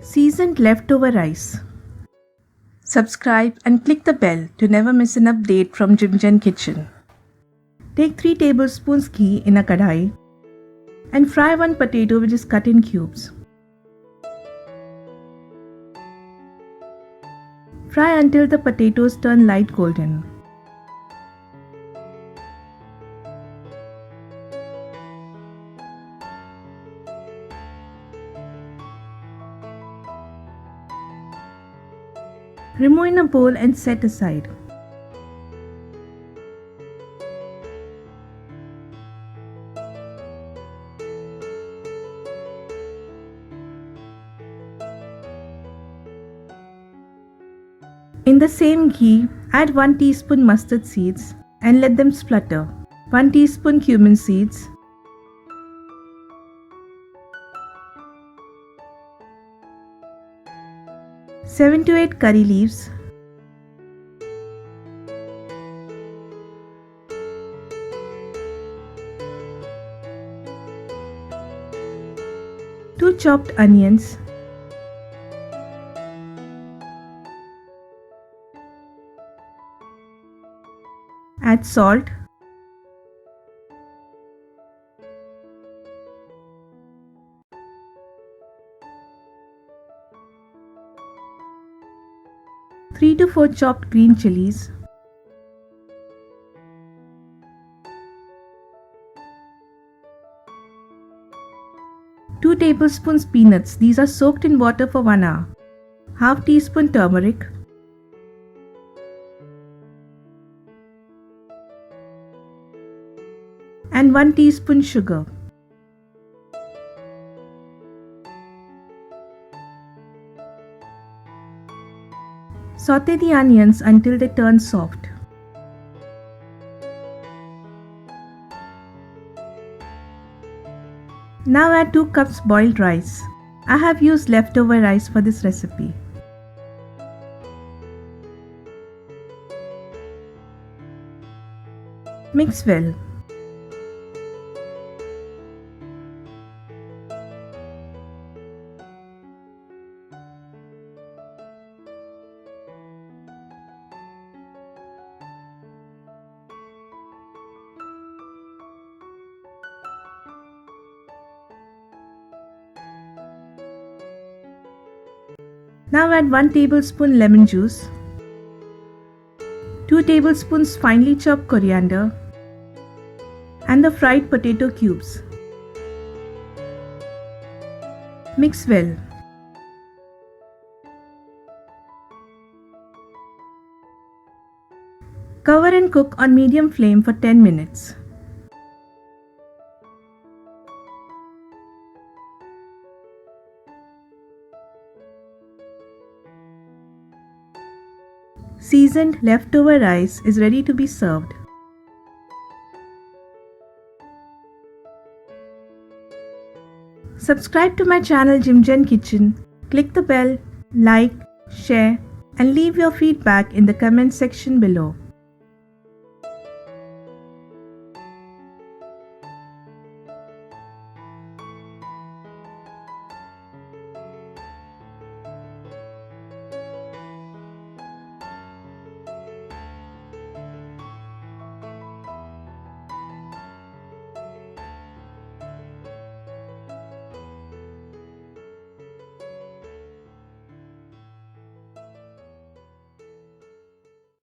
Seasoned leftover rice. Subscribe and click the bell to never miss an update from Jimjen Kitchen. Take 3 tablespoons ghee in a kadai and fry 1 potato which is cut in cubes. Fry until the potatoes turn light golden. Remove in a bowl and set aside. In the same ghee, add 1 teaspoon mustard seeds and let them splutter. 1 teaspoon cumin seeds, seven to 8 curry leaves, two chopped onions, add salt, three to 4 chopped green chilies, two tablespoons peanuts, these are soaked in water for 1 hour, half teaspoon turmeric, and 1 teaspoon sugar. Saute the onions until they turn soft. Now add 2 cups boiled rice. I have used leftover rice for this recipe. Mix well. Now add 1 tablespoon lemon juice, 2 tablespoons finely chopped coriander, and the fried potato cubes. Mix well. Cover and cook on medium flame for 10 minutes. Seasoned leftover rice is ready to be served. Subscribe to my channel Jimjen Kitchen, click the bell, like, share and leave your feedback in the comment section below.